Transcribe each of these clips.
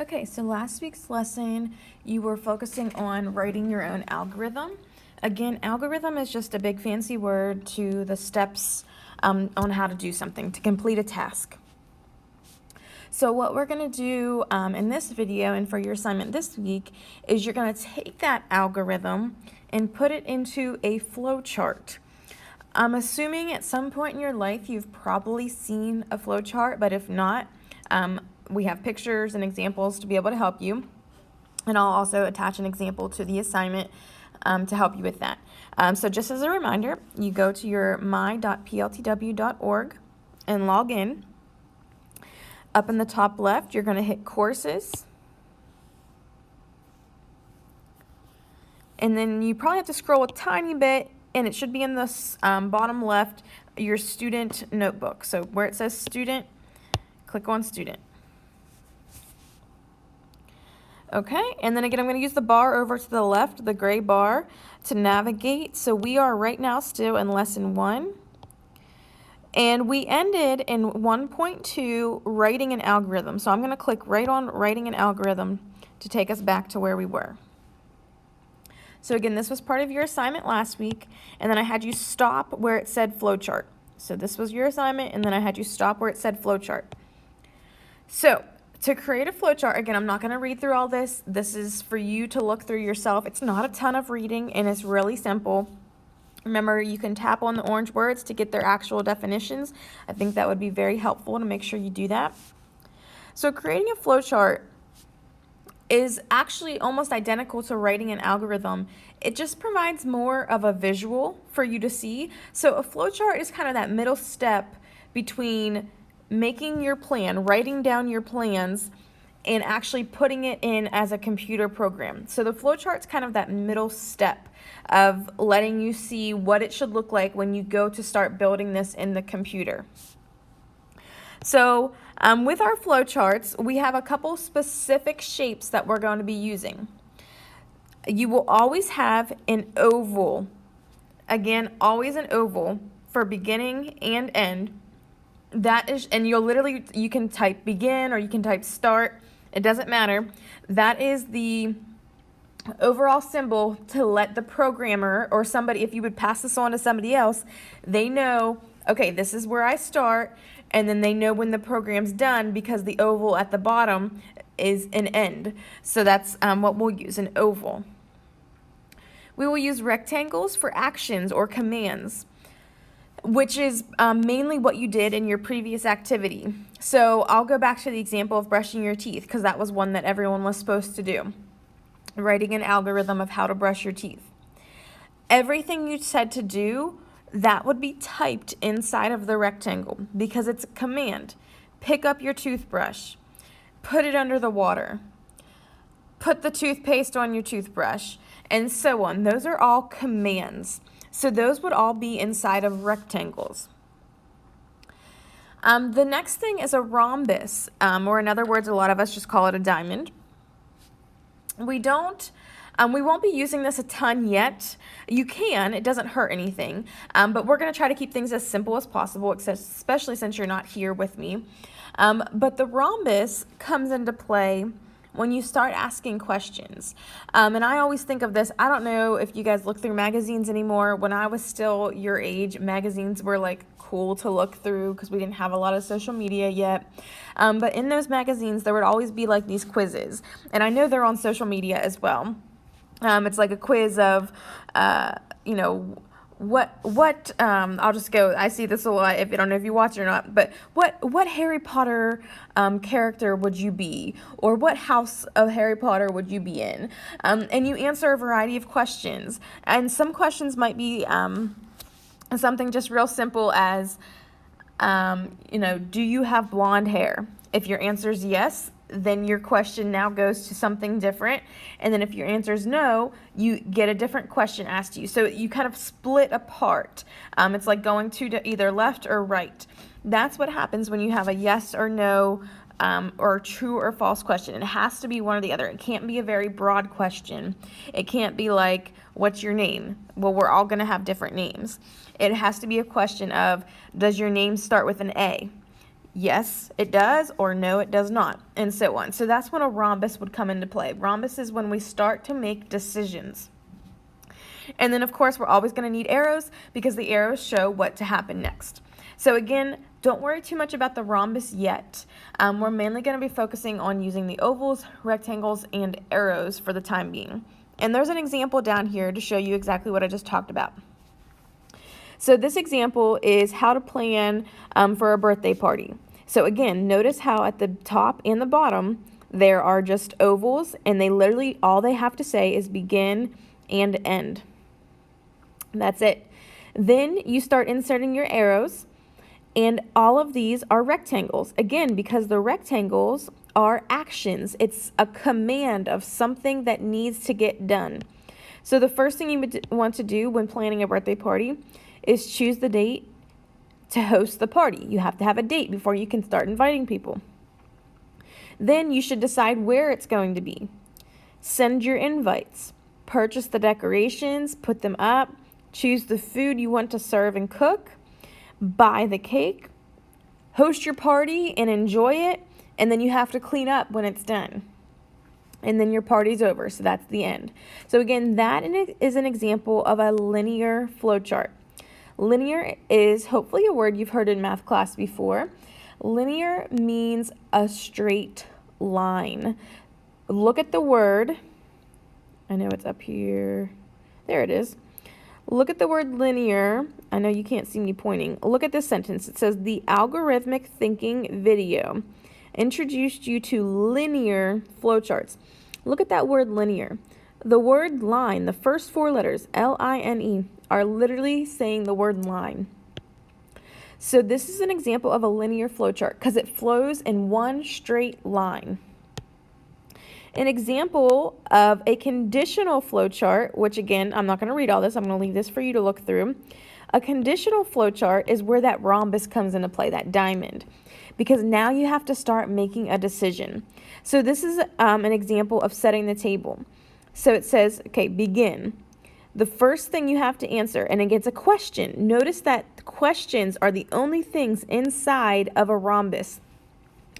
Okay, so last week's lesson, you were focusing on writing your own algorithm. Again, algorithm is just a big fancy word to the steps on how to do something, to complete a task. So what we're going to do in this video and for your assignment this week is you're going to take that algorithm and put it into a flowchart. I'm assuming at some point in your life you've probably seen a flowchart, but if not, we have pictures and examples to be able to help you. And I'll also attach an example to the assignment to help you with that. So just as a reminder, you go to your my.pltw.org and log in. Up in the top left, you're going to hit Courses. And then you probably have to scroll a tiny bit, and it should be in the bottom left, your student notebook. So where it says Student, click on Student. Okay, and then again, I'm going to use the bar over to the left, the gray bar, to navigate. So we are right now still in Lesson 1. And we ended in 1.2, writing an algorithm. So I'm going to click right on writing an algorithm to take us back to where we were. So again, this was part of your assignment last week, and then I had you stop where it said flowchart. So this was your assignment, and then I had you stop where it said flowchart. So to create a flowchart, again, I'm not going to read through all this. This is for you to look through yourself. It's not a ton of reading, and it's really simple. Remember, you can tap on the orange words to get their actual definitions. I think that would be very helpful to make sure you do that. So creating a flowchart is actually almost identical to writing an algorithm. It just provides more of a visual for you to see. So a flowchart is kind of that middle step between making your plan, writing down your plans, and actually putting it in as a computer program. So the flowchart's kind of that middle step of letting you see what it should look like when you go to start building this in the computer. So with our flowcharts, we have a couple specific shapes that we're going to be using. You will always have an oval. Again, always an oval for beginning and end. That is, and you can type begin or you can type start. It doesn't matter. That is the overall symbol to let the programmer or somebody, if you would pass this on to somebody else, they know, okay, this is where I start, and then they know when the program's done because the oval at the bottom is an end. So that's what we'll use, an oval. We will use rectangles for actions or commands, which is mainly what you did in your previous activity. So I'll go back to the example of brushing your teeth because that was one that everyone was supposed to do. Writing an algorithm of how to brush your teeth. Everything you said to do, that would be typed inside of the rectangle because it's a command. Pick up your toothbrush. Put it under the water. Put the toothpaste on your toothbrush, and so on. Those are all commands. So those would all be inside of rectangles. The next thing is a rhombus, or in other words, a lot of us just call it a diamond. We won't be using this a ton yet. You can, it doesn't hurt anything, but we're going to try to keep things as simple as possible, especially since you're not here with me. But the rhombus comes into play when you start asking questions. And I always think of this, I don't know if you guys look through magazines anymore. When I was still your age, magazines were like cool to look through because we didn't have a lot of social media yet. But in those magazines, there would always be like these quizzes. And I know they're on social media as well. It's like a quiz of, I'll just go, I see this a lot, if I don't know if you watch it or not, but what Harry Potter character would you be? Or what house of Harry Potter would you be in? And you answer a variety of questions. And some questions might be something just real simple as, do you have blonde hair? If your answer is yes, then your question now goes to something different. And then if your answer is no, you get a different question asked to you. So you kind of split apart. It's like going to either left or right. That's what happens when you have a yes or no or true or false question. It has to be one or the other. It can't be a very broad question. It can't be like, what's your name? Well, we're all going to have different names. It has to be a question of, does your name start with an A? yes, it does, or no, it does not, and so on. So that's when a rhombus would come into play. Rhombus is when we start to make decisions. And then, of course, we're always going to need arrows because the arrows show what to happen next. So again, don't worry too much about the rhombus yet. We're mainly going to be focusing on using the ovals, rectangles, and arrows for the time being. And there's an example down here to show you exactly what I just talked about. So this example is how to plan for a birthday party. So again, notice how at the top and the bottom there are just ovals, and they literally, all they have to say is begin and end. That's it. Then you start inserting your arrows, and all of these are rectangles. Again, because the rectangles are actions. It's a command of something that needs to get done. So the first thing you would want to do when planning a birthday party is choose the date to host the party. You have to have a date before you can start inviting people. Then you should decide where it's going to be. Send your invites. Purchase the decorations, put them up, choose the food you want to serve and cook, buy the cake, host your party and enjoy it, and then you have to clean up when it's done. And then your party's over, so that's the end. So again, that is an example of a linear flowchart. Linear is hopefully a word you've heard in math class before. Linear means a straight line. Look at the word. I know it's up here. There it is. Look at the word linear. I know you can't see me pointing. Look at this sentence. It says, the algorithmic thinking video introduced you to linear flowcharts. Look at that word linear. The word line, the first four letters, L-I-N-E, are literally saying the word line. So this is an example of a linear flowchart because it flows in one straight line. An example of a conditional flowchart, which again, I'm not going to read all this, I'm going to leave this for you to look through. A conditional flowchart is where that rhombus comes into play, that diamond, because now you have to start making a decision. So this is an example of setting the table. So it says, okay, begin. The first thing you have to answer, and it gets a question. Notice that questions are the only things inside of a rhombus,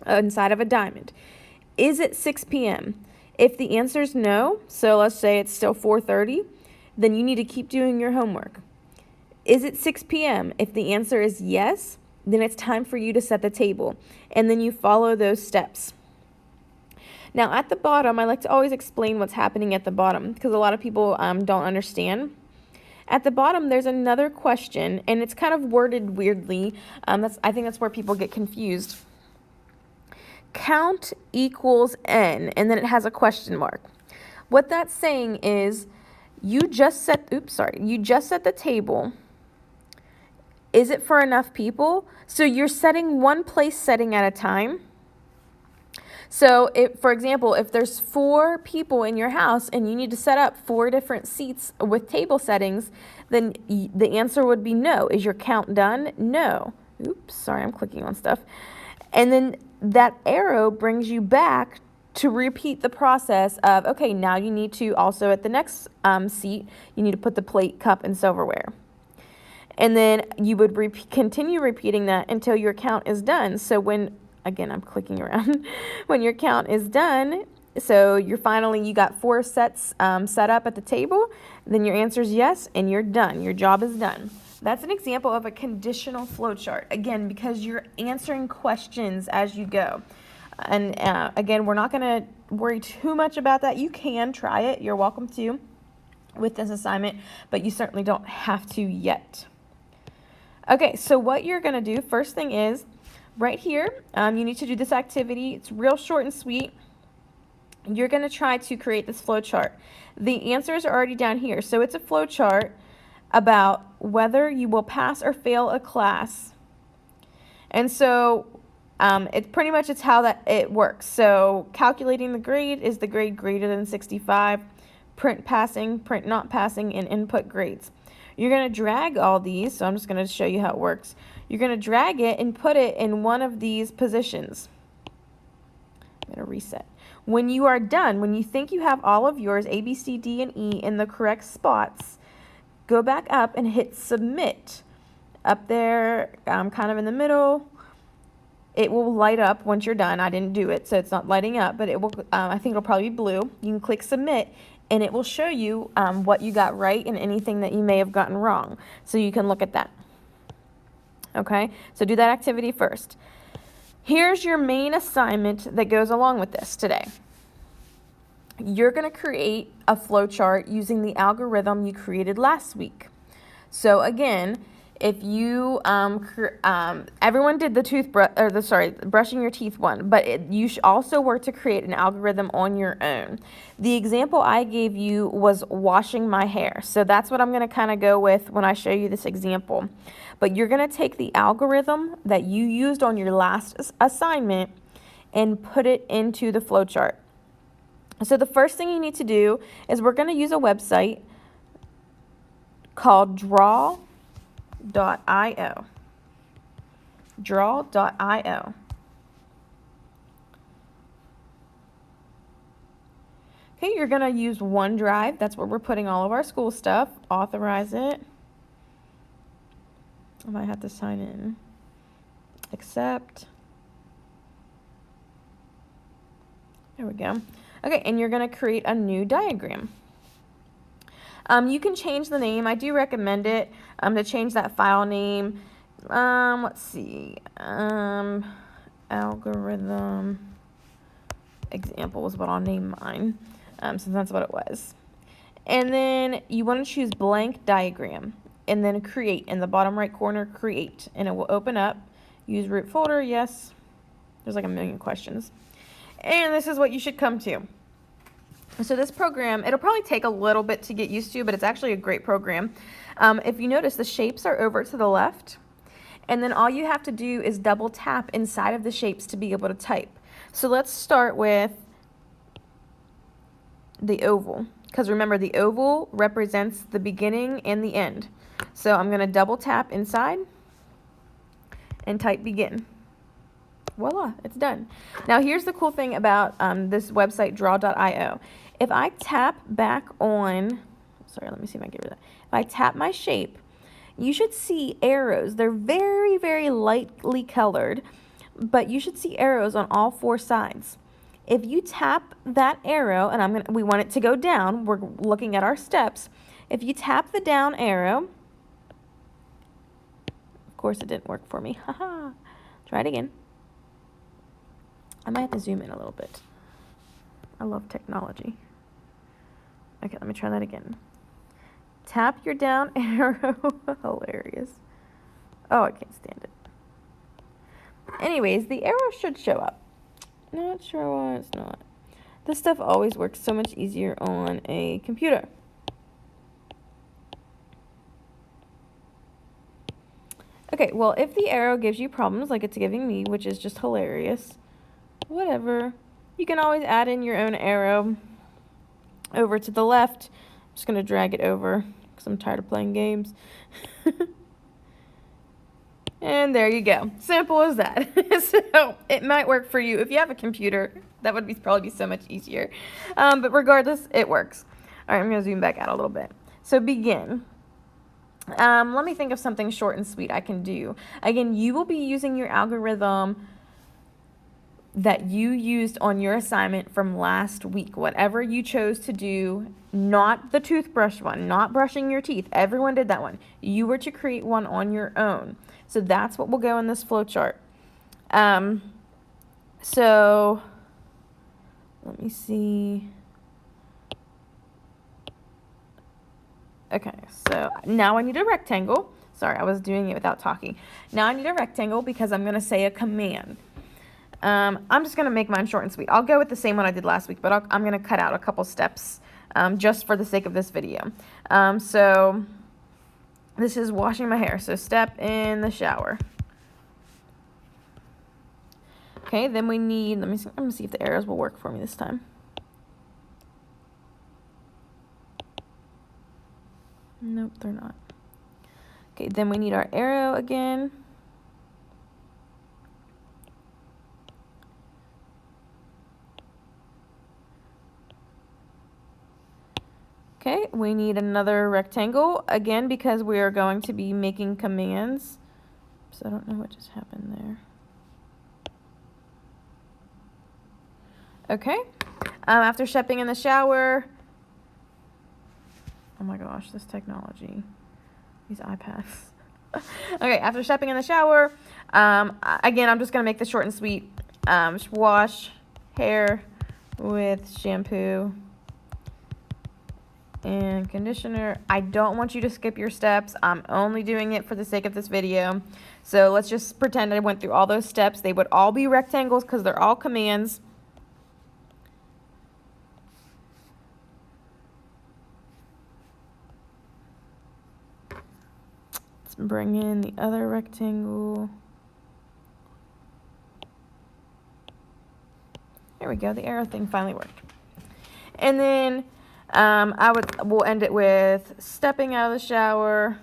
inside of a diamond. Is it 6 p.m.? If the answer is no, so let's say it's still 4:30, then you need to keep doing your homework. Is it 6 p.m.? If the answer is yes, then it's time for you to set the table, and then you follow those steps. Now at the bottom, I like to always explain what's happening at the bottom because a lot of people don't understand. At the bottom, there's another question, and it's kind of worded weirdly. I think that's where people get confused. Count equals n, and then it has a question mark. What that's saying is you just set the table. Is it for enough people? So you're setting one place setting at a time. So for example, if there's 4 people in your house and you need to set up 4 different seats with table settings, then the answer would be no. Is your count done? No. Oops, sorry, I'm clicking on stuff. And then that arrow brings you back to repeat the process of, okay, now you need to also at the next seat, you need to put the plate, cup, and silverware. And then you would continue repeating that until your count is done. So again, I'm clicking around. When your count is done, so you got 4 sets set up at the table, then your answer is yes, and you're done. Your job is done. That's an example of a conditional flowchart. Again, because you're answering questions as you go. And again, we're not going to worry too much about that. You can try it. You're welcome to with this assignment, but you certainly don't have to yet. Okay, so what you're going to do, first thing is, right here, you need to do this activity. It's real short and sweet. You're going to try to create this flowchart. The answers are already down here. So it's a flowchart about whether you will pass or fail a class. And so it's how that it works. So calculating the grade is the grade greater than 65, print passing, print not passing, and input grades. You're going to drag all these, so I'm just going to show you how it works. You're going to drag it and put it in one of these positions. I'm going to reset. When you are done, when you think you have all of yours, A, B, C, D, and E in the correct spots, go back up and hit submit. Up there, kind of in the middle, It will light up once you're done. I didn't do it, so it's not lighting up, but it will, I think it'll probably be blue. You can click submit, and it will show you what you got right and anything that you may have gotten wrong. So you can look at that. Okay, so do that activity first. Here's your main assignment that goes along with this today. You're going to create a flowchart using the algorithm you created last week. So again, if you, everyone did the brushing your teeth one, but you should also work to create an algorithm on your own. The example I gave you was washing my hair. So that's what I'm going to kind of go with when I show you this example. But you're going to take the algorithm that you used on your last assignment and put it into the flowchart. So the first thing you need to do is we're going to use a website called draw.io. Draw.io. Okay, you're going to use OneDrive. That's where we're putting all of our school stuff. Authorize it. I might have to sign in. Accept. There we go. Okay, and you're going to create a new diagram. You can change the name. I do recommend it to change that file name. Let's see. Algorithm example is what I'll name mine, since that's what it was. And then you want to choose blank diagram and then create in the bottom right corner, create, and it will open up. Use root folder, yes. There's like a million questions. And this is what you should come to. So this program, it'll probably take a little bit to get used to, but it's actually a great program. If you notice, the shapes are over to the left, and then all you have to do is double tap inside of the shapes to be able to type. So let's start with the oval, because remember, the oval represents the beginning and the end. So I'm going to double tap inside and type begin. Voila, it's done. Now here's the cool thing about this website, draw.io. If I tap back on, sorry, let me see if I can get rid of that. If I tap my shape, you should see arrows. They're very, very lightly colored, but you should see arrows on all four sides. If you tap that arrow, and we want it to go down, we're looking at our steps. If you tap the down arrow, of course it didn't work for me. Haha. Try it again. I might have to zoom in a little bit. I love technology. Okay, let me try that again. Tap your down arrow. Hilarious. Oh, I can't stand it. Anyways, the arrow should show up. Not sure why it's not. This stuff always works so much easier on a computer. Okay, well, if the arrow gives you problems like it's giving me, which is just hilarious, whatever. You can always add in your own arrow over to the left. I'm just going to drag it over because I'm tired of playing games. And there you go. Simple as that. So it might work for you. If you have a computer, that would probably be so much easier. But regardless, it works. All right, I'm going to zoom back out a little bit. So begin. Let me think of something short and sweet I can do. Again, you will be using your algorithm that you used on your assignment from last week. Whatever you chose to do, not the toothbrush one, not brushing your teeth. Everyone did that one. You were to create one on your own. So that's what will go in this flowchart. So let me see. Okay, so now I need a rectangle. Sorry, I was doing it without talking. Now I need a rectangle because I'm going to say a command. I'm just going to make mine short and sweet. I'll go with the same one I did last week, but I'm going to cut out a couple steps just for the sake of this video. So this is washing my hair. So step in the shower. Okay, then we need, I'm going to see if the arrows will work for me this time. Nope, they're not. Okay, then we need our arrow again. Okay, we need another rectangle, again, because we are going to be making commands. So I don't know what just happened there. Okay. After stepping in the shower, oh my gosh, this technology, these iPads. Okay, after stepping in the shower, again, I'm just going to make this short and sweet. Just wash hair with shampoo and conditioner. I don't want you to skip your steps. I'm only doing it for the sake of this video. So let's just pretend I went through all those steps. They would all be rectangles because they're all commands. Let's bring in the other rectangle. There we go. The arrow thing finally worked. And then we'll end it with stepping out of the shower,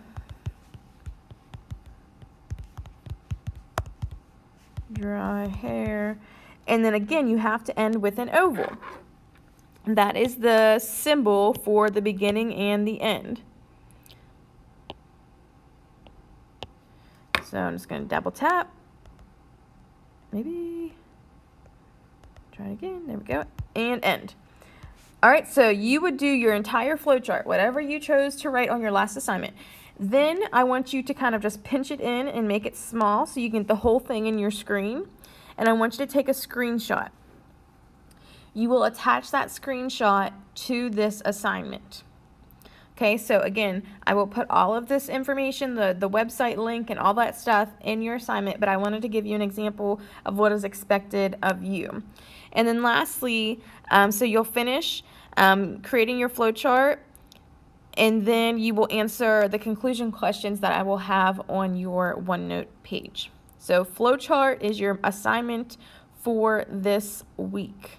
dry hair, and then again you have to end with an oval. That is the symbol for the beginning and the end. So I'm just going to double tap. Maybe try it again. There we go. And end. All right, so you would do your entire flowchart, whatever you chose to write on your last assignment. Then I want you to kind of just pinch it in and make it small so you get the whole thing in your screen. And I want you to take a screenshot. You will attach that screenshot to this assignment. Okay, so again, I will put all of this information, the website link and all that stuff in your assignment, but I wanted to give you an example of what is expected of you. And then lastly, so you'll finish creating your flowchart, and then you will answer the conclusion questions that I will have on your OneNote page. So flowchart is your assignment for this week.